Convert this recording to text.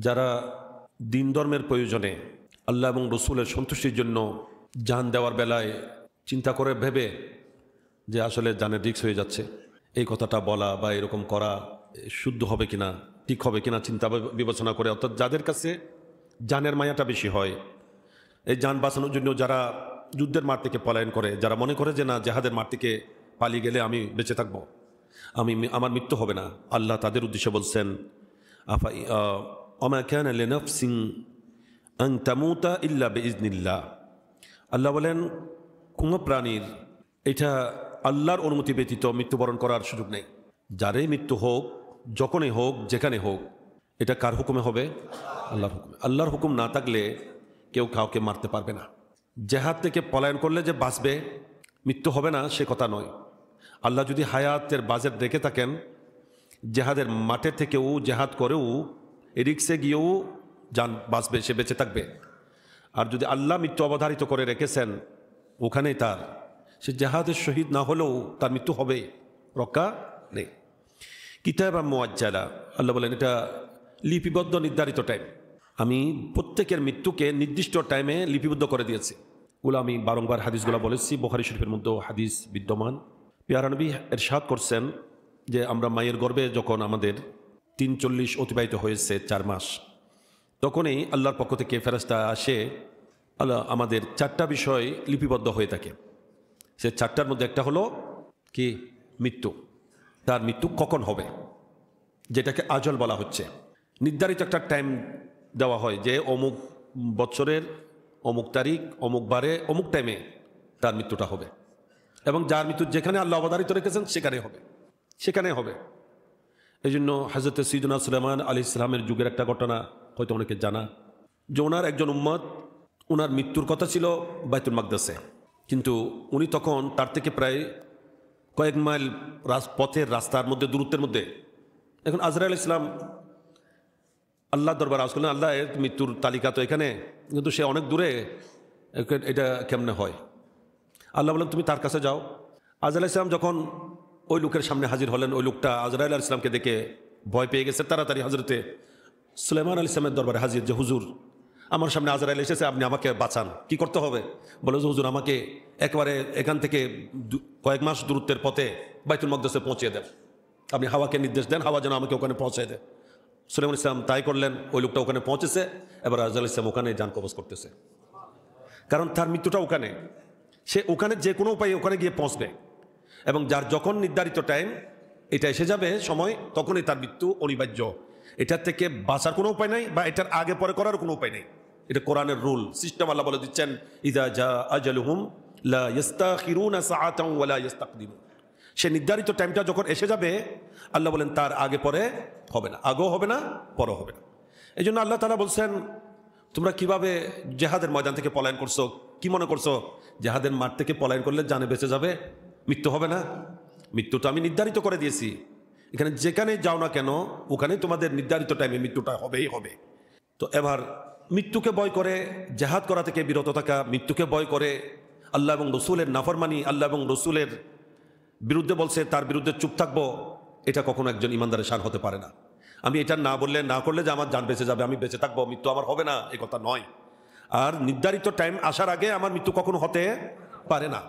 যারা দিন ধর্মের প্রয়োজনে আল্লাহ এবং রসুলের সন্তুষ্টির জন্য জান দেওয়ার বেলায় চিন্তা করে ভেবে যে আসলে জানের রিস্ক হয়ে যাচ্ছে, এই কথাটা বলা বা এরকম করা শুদ্ধ হবে কিনা, ঠিক হবে কিনা চিন্তা বিবেচনা করে, অর্থাৎ যাদের কাছে জানের মায়াটা বেশি হয়, এই জান বাঁচানোর জন্য যারা যুদ্ধের মাঠ থেকে পলায়ন করে, যারা মনে করে যে না জেহাদের মাঠ থেকে পালিয়ে গেলে আমি বেঁচে থাকবো, আমার মৃত্যু হবে না, আল্লাহ তাদের উদ্দেশ্যে বলছেন ওমা কানা লিনাফসিন আন তামুতা ইল্লা বিইজনিল্লাহ। আল্লাহ বলেন কোনো প্রাণীর এটা আল্লাহর অনুমতি ব্যতীত মৃত্যুবরণ করার সুযোগ নেই। যারই মৃত্যু হোক, যখনই হোক, যেখানে হোক, এটা কার হুকুমে হবে? আল্লাহর হুকুমে। আল্লাহর হুকুম না থাকলে কেউ কাউকে মারতে পারবে না। জেহাদ থেকে পলায়ন করলে যে বাঁচবে, মৃত্যু হবে না, সে কথা নয়। আল্লাহ যদি হায়াতের বাজেট রেখে থাকেন, জেহাদের মাঠে থেকেও জেহাদ করেও রিক্সে গিয়েও যান বাঁচবে, সে বেঁচে থাকবে। আর যদি আল্লাহ মৃত্যু অবধারিত করে রেখেছেন, ওখানেই তার, সে জেহাদের শহীদ না হলেও তার মৃত্যু হবে, রক্ষা নেই। কিতাবা মুআজ্জালা, আল্লাহ বলেন এটা লিপিবদ্ধ নির্ধারিত টাইম। আমি প্রত্যেকের মৃত্যুকে নির্দিষ্ট টাইমে লিপিবদ্ধ করে দিয়েছি। ওগুলো আমি বারংবার হাদিসগুলো বলেছি, বুখারী শরীফের মধ্যেও হাদিস বিদ্যমান। পেয়ারা নবী ইরশাদ করছেন যে আমরা মায়ের গর্ভে যখন আমাদের 43 অতিবাহিত হয়েছে 4 মাস, তখনই আল্লাহর পক্ষ থেকে ফেরেশতা আসে, আল্লাহ আমাদের 4টা বিষয় লিপিবদ্ধ হয়ে থাকে। সে 4টার মধ্যে একটা হলো কি? মৃত্যু। তার মৃত্যু কখন হবে, যেটাকে আজল বলা হচ্ছে। নির্ধারিত একটা টাইম দেওয়া হয় যে অমুক বছরের অমুক তারিখ, অমুক বারে, অমুক টাইমে তার মৃত্যুটা হবে, এবং যার মৃত্যু যেখানে আল্লাহ অবধারিত রেখেছেন সেখানে হবে। এই জন্য হযরত সাইয়্যিদুনা সুলাইমান আলাইহিস সালামের যুগের একটা ঘটনা হয়তো অনেকে জানা, যে ওনার একজন উম্মত, ওনার মৃত্যুর কথা ছিল বাইতুল মাকদাসে, কিন্তু উনি তখন তার থেকে প্রায় কয়েক মাইল পথের রাস্তার মধ্যে, দূরত্বের মধ্যে। এখন আজরাইল আলাইহিস সালাম আল্লাহ দরবার আওয়াজ করলেন, আল্লাহ এর মৃত্যুর তালিকা তো এখানে, কিন্তু সে অনেক দূরে, এটা কেমনে হয়? আল্লাহ বলেন তুমি তার কাছে যাও। আজরাইল আলাইহিস সালাম যখন ওই লোকের সামনে হাজির হলেন, ওই লোকটা আজরাইল আলাইহিস সালামকে দেখে ভয় পেয়ে গেছে, তাড়াতাড়ি হযরতে সুলাইমান আলাইহিস সালামের দরবারে হাজির, যে হুজুর আমার সামনে আজরাইল এসেছে, আপনি আমাকে বাঁচান, কি করতে হবে? বলে যে হুজুর আমাকে একেবারে এখান থেকে কয়েক মাস দূরত্বের পথে বাইতুল মাকদাসে পৌঁছে দেন, আপনি হাওয়াকে নির্দেশ দেন, হাওয়া যেন আমাকে ওখানে পৌঁছায় দেয়। সুলাইমান আলাইহিস সালাম তাই করলেন, ওই লোকটা ওখানে পৌঁছেছে। এবার আজরাইল আলাইহিস সালাম ওখানে জান কবজ করতেছে, কারণ তার মৃত্যুটা ওখানে, সে ওখানে যে কোনো উপায়ে ওখানে গিয়ে পৌঁছবে, এবং যার যখন নির্ধারিত টাইম এটা এসে যাবে সময়, তখনই তার মৃত্যু অনিবার্য। এটার থেকে বাঁচার কোনো উপায় নাই, বা এটার আগে পরে করার কোনো উপায় নেই। এটা কোরআনের রুল সিস্টেম। আল্লাহ বলে দিচ্ছেন ইযা জা আজালুহুম লা ইস্তাখিরুনা সাআতান ওয়া লা ইস্তাকদিমুন। সে নির্ধারিত টাইমটা যখন এসে যাবে, আল্লাহ বলেন তার আগে পরে হবে না, আগেও হবে না, পরও হবে না। এই জন্য আল্লাহ তাআলা বলছেন তোমরা কিভাবে জেহাদের ময়দান থেকে পলায়ন করছো? কি মনে করছো জেহাদের মাঠ থেকে পলায়ন করলে জানে বেঁচে যাবে, মৃত্যু হবে না? মৃত্যুটা আমি নির্ধারিত করে দিয়েছি। এখানে যেখানে যাও না কেন, ওখানে তোমাদের নির্ধারিত টাইমে মৃত্যুটা হবেই হবে। তো এবার মৃত্যুকে ভয় করে জেহাদ করা থেকে বিরত থাকা, মৃত্যুকে ভয় করে আল্লাহ এবং রসুলের নাফরমানি, আল্লাহ এবং রসুলের বিরুদ্ধে বলছে তার বিরুদ্ধে চুপ থাকবো, এটা কখনো একজন ইমানদারের শান হতে পারে না। আমি এটা না বললে, না করলে যে আমার জান বেঁচে যাবে, আমি বেঁচে থাকবো, মৃত্যু আমার হবে না, এ কথা নয়। আর নির্ধারিত টাইম আসার আগে আমার মৃত্যু কখনো হতে পারে না।